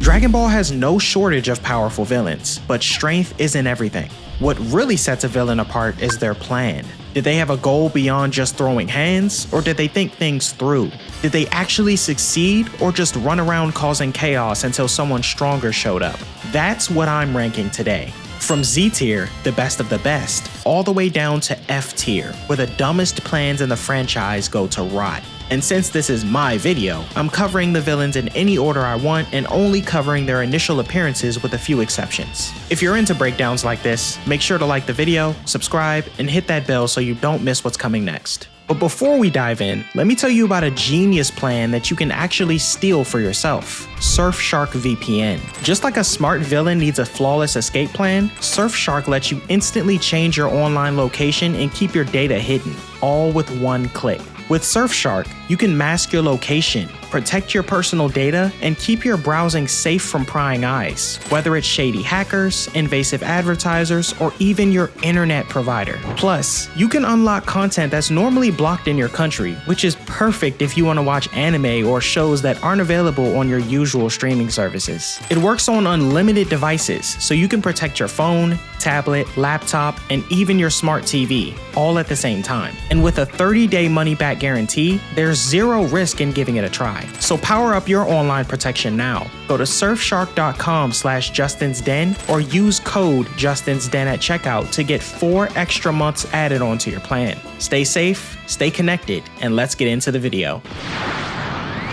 Dragon Ball has no shortage of powerful villains, but strength isn't everything. What really sets a villain apart is their plan. Did they have a goal beyond just throwing hands, or did they think things through? Did they actually succeed, or just run around causing chaos until someone stronger showed up? That's what I'm ranking today. From Z tier, the best of the best, all the way down to F tier, where the dumbest plans in the franchise go to rot. And since this is my video, I'm covering the villains in any order I want and only covering their initial appearances with a few exceptions. If you're into breakdowns like this, make sure to like the video, subscribe, and hit that bell so you don't miss what's coming next. But before we dive in, let me tell you about a genius plan that you can actually steal for yourself: Surfshark VPN. Just like a smart villain needs a flawless escape plan, Surfshark lets you instantly change your online location and keep your data hidden, all with one click. With Surfshark, you can mask your location, protect your personal data, and keep your browsing safe from prying eyes, whether it's shady hackers, invasive advertisers, or even your internet provider. Plus, you can unlock content that's normally blocked in your country, which is perfect if you want to watch anime or shows that aren't available on your usual streaming services. It works on unlimited devices, so you can protect your phone, tablet, laptop, and even your smart TV, all at the same time. And with a 30-day money-back guarantee, there's zero risk in giving it a try. So power up your online protection now. Go to surfshark.com/JustinsDen or use code JustinsDen at checkout to get 4 extra months added onto your plan. Stay safe, stay connected, and let's get into the video.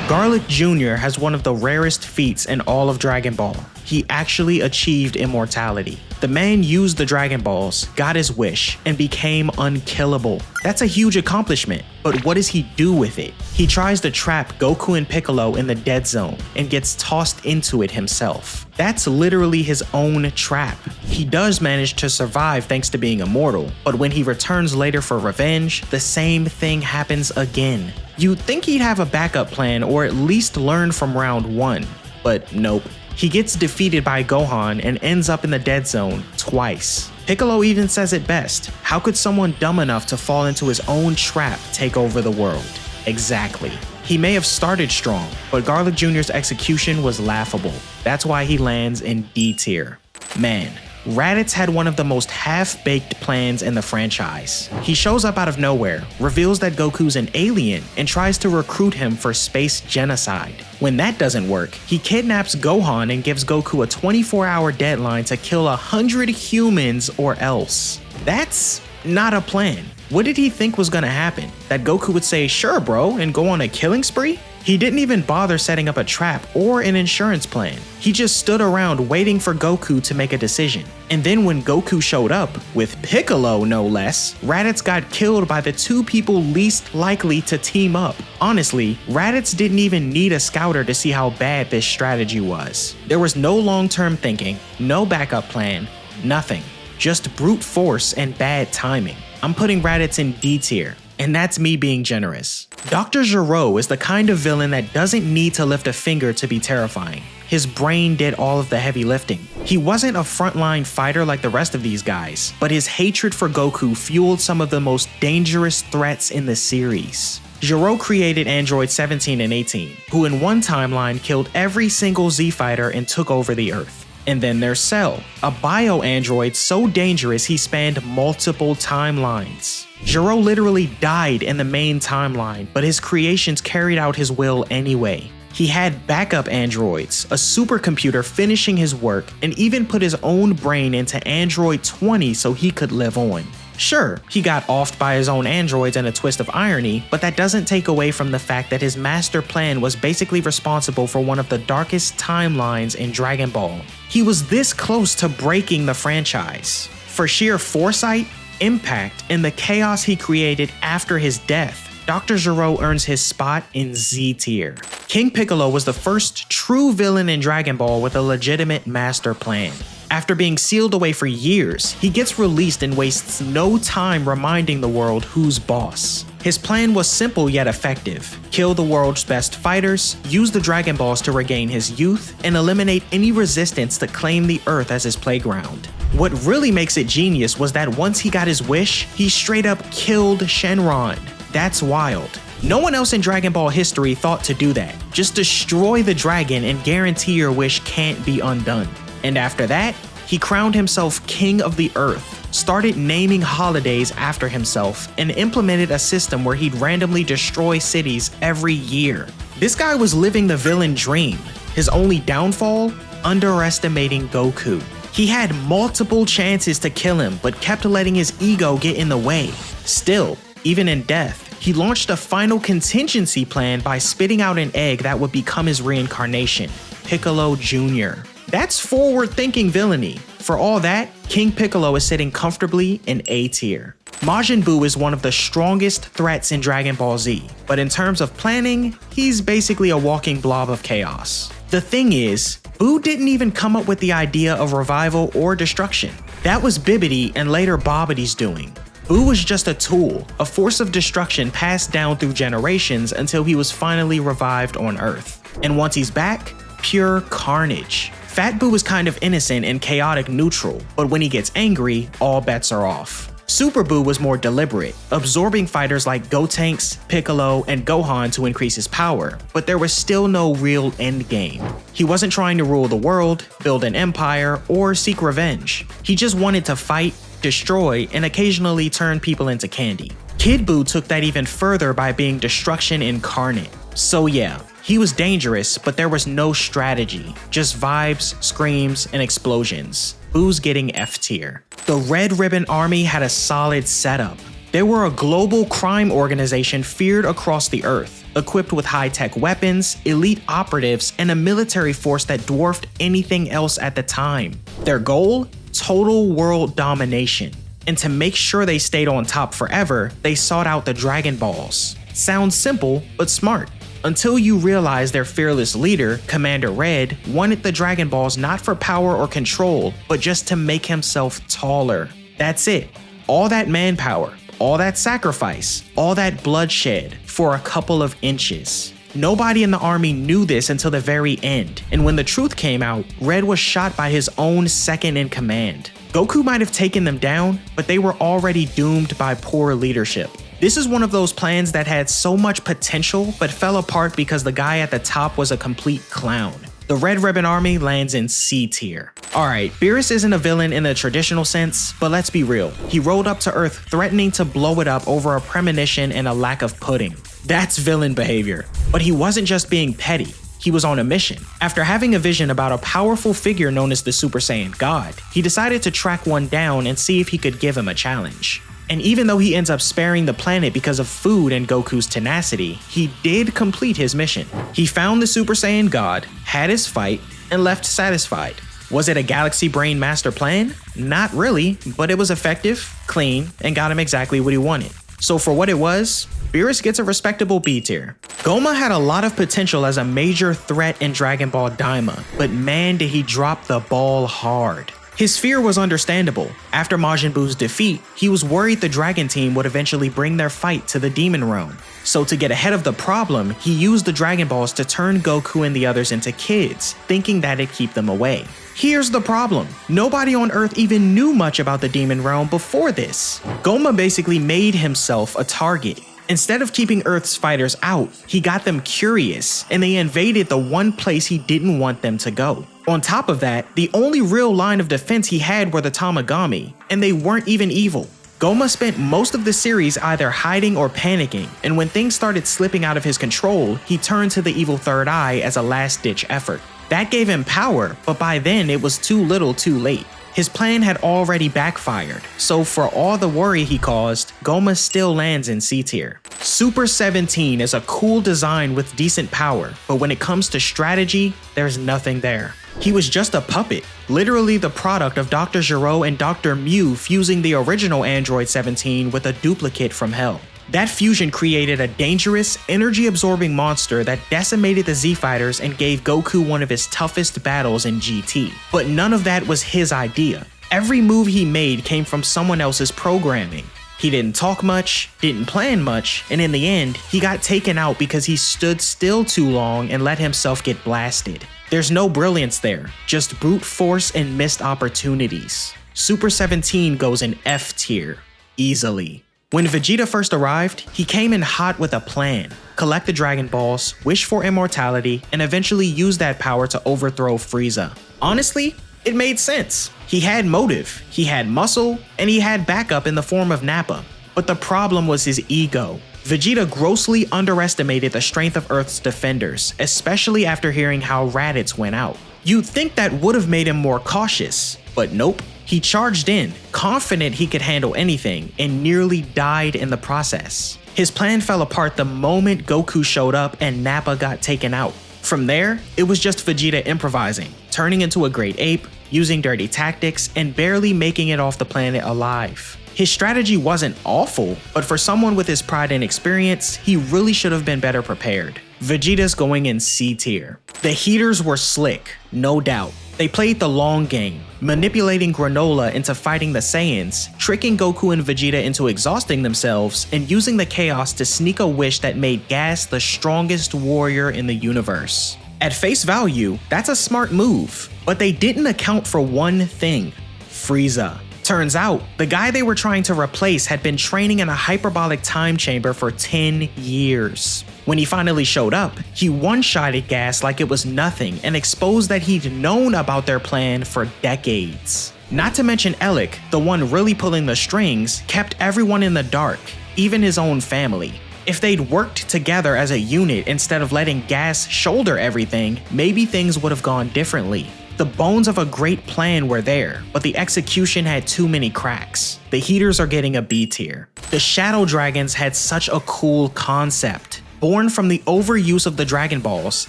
Garlic Jr. has one of the rarest feats in all of Dragon Ball. He actually achieved immortality. The man used the Dragon Balls, got his wish, and became unkillable. That's a huge accomplishment, but what does he do with it? He tries to trap Goku and Piccolo in the dead zone and gets tossed into it himself. That's literally his own trap. He does manage to survive thanks to being immortal, but when he returns later for revenge, the same thing happens again. You'd think he'd have a backup plan or at least learn from round 1, but nope. He gets defeated by Gohan and ends up in the dead zone twice. Piccolo even says it best: how could someone dumb enough to fall into his own trap take over the world? Exactly. He may have started strong, but Garlic Jr.'s execution was laughable. That's why he lands in D tier. Man, Raditz had one of the most half-baked plans in the franchise. He shows up out of nowhere, reveals that Goku's an alien, and tries to recruit him for space genocide. When that doesn't work, he kidnaps Gohan and gives Goku a 24-hour deadline to kill 100 humans or else. That's not a plan. What did he think was gonna happen? That Goku would say, "Sure bro," and go on a killing spree? He didn't even bother setting up a trap or an insurance plan. He just stood around waiting for Goku to make a decision. And then when Goku showed up, with Piccolo no less, Raditz got killed by the 2 people least likely to team up. Honestly, Raditz didn't even need a scouter to see how bad this strategy was. There was no long-term thinking, no backup plan, nothing. Just brute force and bad timing. I'm putting Raditz in D tier. And that's me being generous. Dr. Gero is the kind of villain that doesn't need to lift a finger to be terrifying. His brain did all of the heavy lifting. He wasn't a frontline fighter like the rest of these guys, but his hatred for Goku fueled some of the most dangerous threats in the series. Gero created Android 17 and 18, who in one timeline killed every single Z fighter and took over the Earth. And then there's Cell, a bio-android so dangerous he spanned multiple timelines. Gero literally died in the main timeline, but his creations carried out his will anyway. He had backup androids, a supercomputer finishing his work, and even put his own brain into Android 20 so he could live on. Sure, he got offed by his own androids in a twist of irony, but that doesn't take away from the fact that his master plan was basically responsible for one of the darkest timelines in Dragon Ball. He was this close to breaking the franchise. For sheer foresight, impact, and the chaos he created after his death, Dr. Gero earns his spot in Z tier. King Piccolo was the first true villain in Dragon Ball with a legitimate master plan. After being sealed away for years, he gets released and wastes no time reminding the world who's boss. His plan was simple yet effective: kill the world's best fighters, use the Dragon Balls to regain his youth, and eliminate any resistance to claim the Earth as his playground. What really makes it genius was that once he got his wish, he straight up killed Shenron. That's wild. No one else in Dragon Ball history thought to do that. Just destroy the dragon and guarantee your wish can't be undone. And after that, he crowned himself King of the Earth, started naming holidays after himself, and implemented a system where he'd randomly destroy cities every year. This guy was living the villain dream. His only downfall? Underestimating Goku. He had multiple chances to kill him, but kept letting his ego get in the way. Still, even in death, he launched a final contingency plan by spitting out an egg that would become his reincarnation, Piccolo Jr. That's forward-thinking villainy. For all that, King Piccolo is sitting comfortably in A tier. Majin Buu is one of the strongest threats in Dragon Ball Z, but in terms of planning, he's basically a walking blob of chaos. The thing is, Buu didn't even come up with the idea of revival or destruction. That was Bibidi and later Babidi's doing. Buu was just a tool, a force of destruction passed down through generations until he was finally revived on Earth. And once he's back, pure carnage. Fat Buu is kind of innocent and chaotic neutral, but when he gets angry, all bets are off. Super Buu was more deliberate, absorbing fighters like Gotenks, Piccolo, and Gohan to increase his power, but there was still no real endgame. He wasn't trying to rule the world, build an empire, or seek revenge. He just wanted to fight, destroy, and occasionally turn people into candy. Kid Buu took that even further by being destruction incarnate. So yeah, he was dangerous, but there was no strategy, just vibes, screams, and explosions. Buu's getting F tier. The Red Ribbon Army had a solid setup. They were a global crime organization feared across the earth, equipped with high-tech weapons, elite operatives, and a military force that dwarfed anything else at the time. Their goal? Total world domination. And to make sure they stayed on top forever, they sought out the Dragon Balls. Sounds simple, but smart. Until you realize their fearless leader, Commander Red, wanted the Dragon Balls not for power or control, but just to make himself taller. That's it. All that manpower, all that sacrifice, all that bloodshed for a couple of inches. Nobody in the army knew this until the very end, and when the truth came out, Red was shot by his own second in command. Goku might have taken them down, but they were already doomed by poor leadership. This is one of those plans that had so much potential but fell apart because the guy at the top was a complete clown. The Red Ribbon Army lands in C tier. Alright, Beerus isn't a villain in the traditional sense, but let's be real. He rolled up to Earth threatening to blow it up over a premonition and a lack of pudding. That's villain behavior. But he wasn't just being petty. He was on a mission. After having a vision about a powerful figure known as the Super Saiyan God, he decided to track one down and see if he could give him a challenge. And even though he ends up sparing the planet because of food and Goku's tenacity, he did complete his mission. He found the Super Saiyan God, had his fight, and left satisfied. Was it a Galaxy Brain master plan? Not really, but it was effective, clean, and got him exactly what he wanted. So for what it was, Beerus gets a respectable B tier. Goma had a lot of potential as a major threat in Dragon Ball Daima, but man did he drop the ball hard. His fear was understandable. After Majin Buu's defeat, he was worried the Dragon Team would eventually bring their fight to the Demon Realm. So to get ahead of the problem, he used the Dragon Balls to turn Goku and the others into kids, thinking that'd keep them away. Here's the problem. Nobody on Earth even knew much about the Demon Realm before this. Goma basically made himself a target. Instead of keeping Earth's fighters out, he got them curious, and they invaded the one place he didn't want them to go. On top of that, the only real line of defense he had were the Tamagami, and they weren't even evil. Goma spent most of the series either hiding or panicking, and when things started slipping out of his control, he turned to the evil Third Eye as a last-ditch effort. That gave him power, but by then it was too little too late. His plan had already backfired, so for all the worry he caused, Goma still lands in C tier. Super 17 is a cool design with decent power, but when it comes to strategy, there's nothing there. He was just a puppet, literally the product of Dr. Gero and Dr. Mew fusing the original Android 17 with a duplicate from Hell. That fusion created a dangerous, energy-absorbing monster that decimated the Z-Fighters and gave Goku one of his toughest battles in GT. But none of that was his idea. Every move he made came from someone else's programming. He didn't talk much, didn't plan much, and in the end, he got taken out because he stood still too long and let himself get blasted. There's no brilliance there, just brute force and missed opportunities. Super 17 goes in F tier, easily. When Vegeta first arrived, he came in hot with a plan: collect the Dragon Balls, wish for immortality, and eventually use that power to overthrow Frieza. Honestly, it made sense. He had motive, he had muscle, and he had backup in the form of Nappa. But the problem was his ego. Vegeta grossly underestimated the strength of Earth's defenders, especially after hearing how Raditz went out. You'd think that would have made him more cautious, but nope. He charged in, confident he could handle anything, and nearly died in the process. His plan fell apart the moment Goku showed up and Nappa got taken out. From there, it was just Vegeta improvising, turning into a great ape, using dirty tactics, and barely making it off the planet alive. His strategy wasn't awful, but for someone with his pride and experience, he really should have been better prepared. Vegeta's going in C tier. The Heaters were slick, no doubt. They played the long game, manipulating Granola into fighting the Saiyans, tricking Goku and Vegeta into exhausting themselves, and using the chaos to sneak a wish that made Gas the strongest warrior in the universe. At face value, that's a smart move, but they didn't account for one thing: Frieza. Turns out, the guy they were trying to replace had been training in a hyperbolic time chamber for 10 years. When he finally showed up, he one-shotted Gas like it was nothing and exposed that he'd known about their plan for decades. Not to mention Elec, the one really pulling the strings, kept everyone in the dark, even his own family. If they'd worked together as a unit instead of letting Gas shoulder everything, maybe things would have gone differently. The bones of a great plan were there, but the execution had too many cracks. The Heaters are getting a B tier. The Shadow Dragons had such a cool concept. Born from the overuse of the Dragon Balls,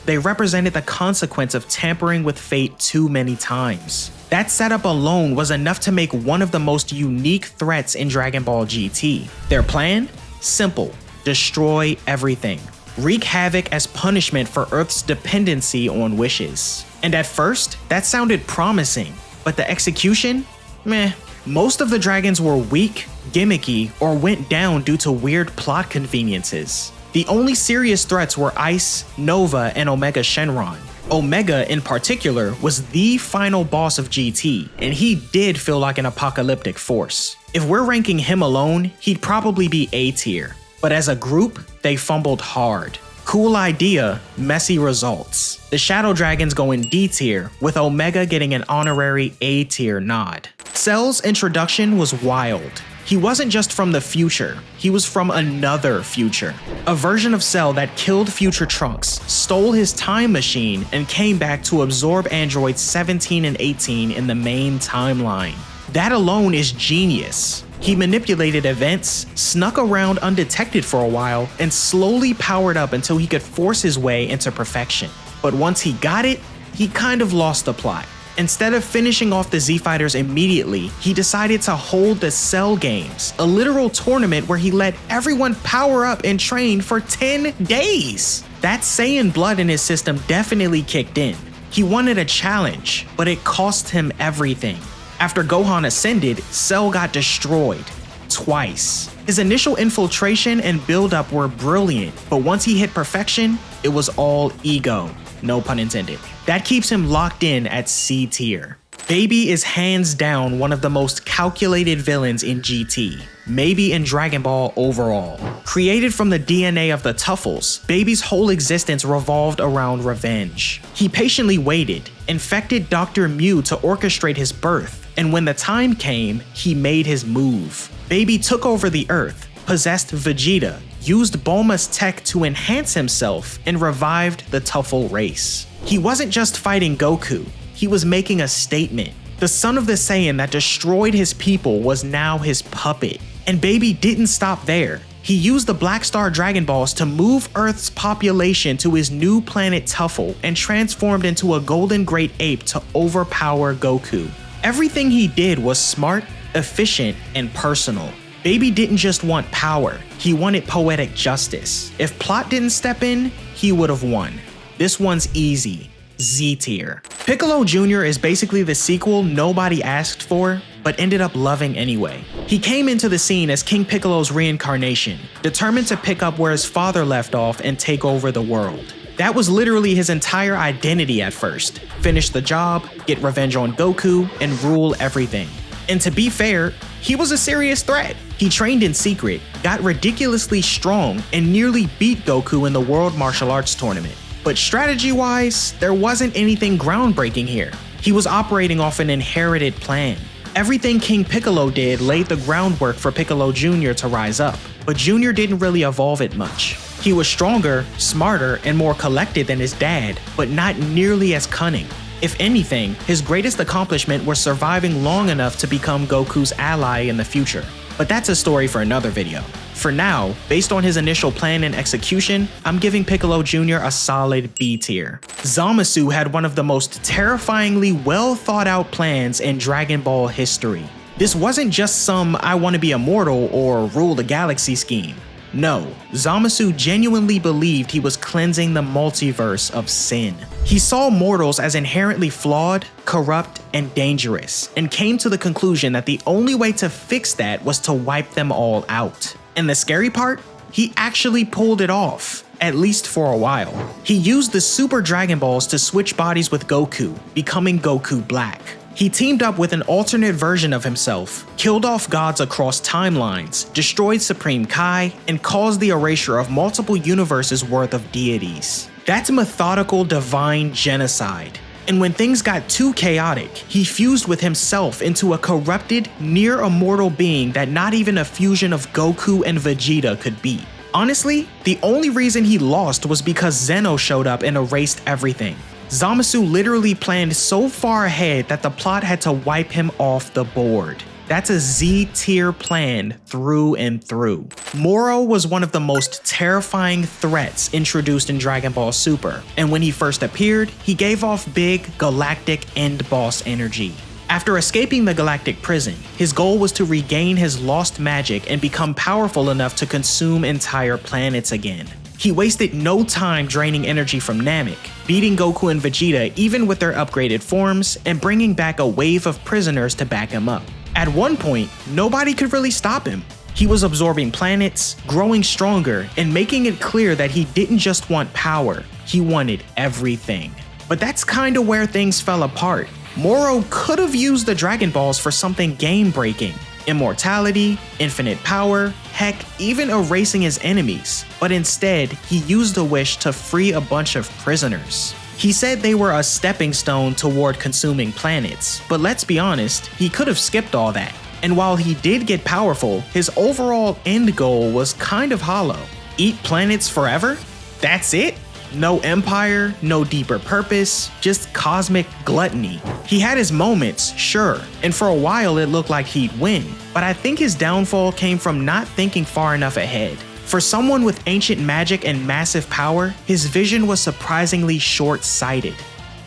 they represented the consequence of tampering with fate too many times. That setup alone was enough to make one of the most unique threats in Dragon Ball GT. Their plan? Simple: destroy everything. Wreak havoc as punishment for Earth's dependency on wishes. And at first, that sounded promising, but the execution? Meh. Most of the dragons were weak, gimmicky, or went down due to weird plot conveniences. The only serious threats were Ice, Nova, and Omega Shenron. Omega, in particular, was the final boss of GT, and he did feel like an apocalyptic force. If we're ranking him alone, he'd probably be A tier. But as a group, they fumbled hard. Cool idea, messy results. The Shadow Dragons go in D tier, with Omega getting an honorary A tier nod. Cell's introduction was wild. He wasn't just from the future, he was from another future. A version of Cell that killed future Trunks, stole his time machine, and came back to absorb androids 17 and 18 in the main timeline. That alone is genius. He manipulated events, snuck around undetected for a while, and slowly powered up until he could force his way into perfection. But once he got it, he kind of lost the plot. Instead of finishing off the Z-Fighters immediately, he decided to hold the Cell Games, a literal tournament where he let everyone power up and train for 10 days. That Saiyan blood in his system definitely kicked in. He wanted a challenge, but it cost him everything. After Gohan ascended, Cell got destroyed. Twice. His initial infiltration and buildup were brilliant, but once he hit perfection, it was all ego. No pun intended. That keeps him locked in at C tier. Baby is hands down one of the most calculated villains in GT, maybe in Dragon Ball overall. Created from the DNA of the Tuffles, Baby's whole existence revolved around revenge. He patiently waited, infected Dr. Mew to orchestrate his birth, and when the time came, he made his move. Baby took over the Earth, possessed Vegeta, used Bulma's tech to enhance himself, and revived the Tuffle race. He wasn't just fighting Goku, he was making a statement. The son of the Saiyan that destroyed his people was now his puppet. And Baby didn't stop there. He used the Black Star Dragon Balls to move Earth's population to his new planet Tuffle and transformed into a golden great ape to overpower Goku. Everything he did was smart, efficient, and personal. Baby didn't just want power, he wanted poetic justice. If plot didn't step in, he would have won. This one's easy. Z tier. Piccolo Jr. is basically the sequel nobody asked for, but ended up loving anyway. He came into the scene as King Piccolo's reincarnation, determined to pick up where his father left off and take over the world. That was literally his entire identity at first. Finish the job, get revenge on Goku, and rule everything. And to be fair, he was a serious threat. He trained in secret, got ridiculously strong, and nearly beat Goku in the World Martial Arts Tournament. But strategy-wise, there wasn't anything groundbreaking here. He was operating off an inherited plan. Everything King Piccolo did laid the groundwork for Piccolo Jr. to rise up, but Jr. didn't really evolve it much. He was stronger, smarter, and more collected than his dad, but not nearly as cunning. If anything, his greatest accomplishment was surviving long enough to become Goku's ally in the future. But that's a story for another video. For now, based on his initial plan and execution, I'm giving Piccolo Jr. a solid B tier. Zamasu had one of the most terrifyingly well thought out plans in Dragon Ball history. This wasn't just some I want to be immortal or rule the galaxy scheme. No, Zamasu genuinely believed he was cleansing the multiverse of sin. He saw mortals as inherently flawed, corrupt, and dangerous, and came to the conclusion that the only way to fix that was to wipe them all out. And the scary part? He actually pulled it off, at least for a while. He used the Super Dragon Balls to switch bodies with Goku, becoming Goku Black. He teamed up with an alternate version of himself, killed off gods across timelines, destroyed Supreme Kai, and caused the erasure of multiple universes worth of deities. That's methodical divine genocide. And when things got too chaotic, he fused with himself into a corrupted, near-immortal being that not even a fusion of Goku and Vegeta could beat. Honestly, the only reason he lost was because Zeno showed up and erased everything. Zamasu literally planned so far ahead that the plot had to wipe him off the board. That's a Z-tier plan through and through. Moro was one of the most terrifying threats introduced in Dragon Ball Super, and when he first appeared, he gave off big, galactic end boss energy. After escaping the galactic prison, his goal was to regain his lost magic and become powerful enough to consume entire planets again. He wasted no time draining energy from Namek, beating Goku and Vegeta even with their upgraded forms, and bringing back a wave of prisoners to back him up. At one point, nobody could really stop him. He was absorbing planets, growing stronger, and making it clear that he didn't just want power, he wanted everything. But that's kinda where things fell apart. Moro could have used the Dragon Balls for something game-breaking. Immortality, infinite power, heck, even erasing his enemies. But instead, he used the wish to free a bunch of prisoners. He said they were a stepping stone toward consuming planets, but let's be honest, he could have skipped all that. And while he did get powerful, his overall end goal was kind of hollow. Eat planets forever? That's it? No empire, no deeper purpose, just cosmic gluttony. He had his moments, sure, and for a while it looked like he'd win, but I think his downfall came from not thinking far enough ahead. For someone with ancient magic and massive power, his vision was surprisingly short-sighted.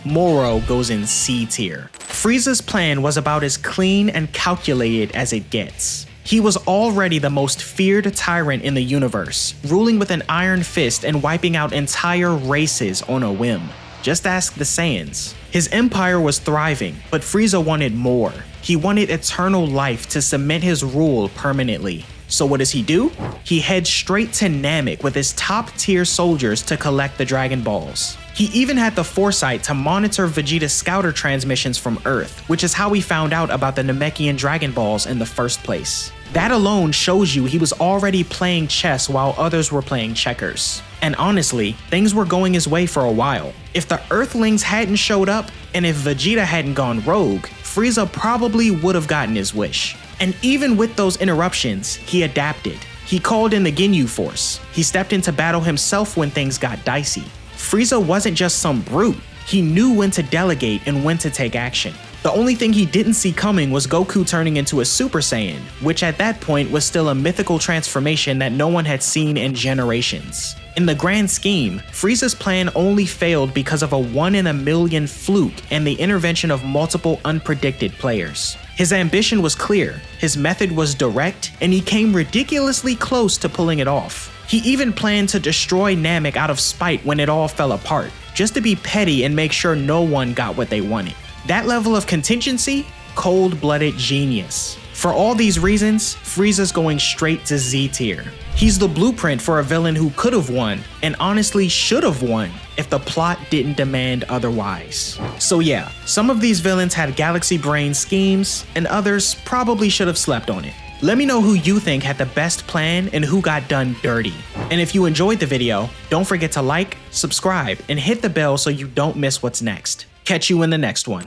Moro goes in C tier. Frieza's plan was about as clean and calculated as it gets. He was already the most feared tyrant in the universe, ruling with an iron fist and wiping out entire races on a whim. Just ask the Saiyans. His empire was thriving, but Frieza wanted more. He wanted eternal life to cement his rule permanently. So what does he do? He heads straight to Namek with his top-tier soldiers to collect the Dragon Balls. He even had the foresight to monitor Vegeta's scouter transmissions from Earth, which is how he found out about the Namekian Dragon Balls in the first place. That alone shows you he was already playing chess while others were playing checkers. And honestly, things were going his way for a while. If the Earthlings hadn't showed up, and if Vegeta hadn't gone rogue, Frieza probably would have gotten his wish. And even with those interruptions, he adapted. He called in the Ginyu Force. He stepped into battle himself when things got dicey. Frieza wasn't just some brute. He knew when to delegate and when to take action. The only thing he didn't see coming was Goku turning into a Super Saiyan, which at that point was still a mythical transformation that no one had seen in generations. In the grand scheme, Frieza's plan only failed because of a 1 in a million fluke and the intervention of multiple unpredicted players. His ambition was clear, his method was direct, and he came ridiculously close to pulling it off. He even planned to destroy Namek out of spite when it all fell apart, just to be petty and make sure no one got what they wanted. That level of contingency? cold-blooded genius. For all these reasons, Frieza's going straight to Z tier. He's the blueprint for a villain who could have won, and honestly should have won, if the plot didn't demand otherwise. So yeah, some of these villains had galaxy brain schemes, and others probably should have slept on it. Let me know who you think had the best plan and who got done dirty. And if you enjoyed the video, don't forget to like, subscribe, and hit the bell so you don't miss what's next. Catch you in the next one.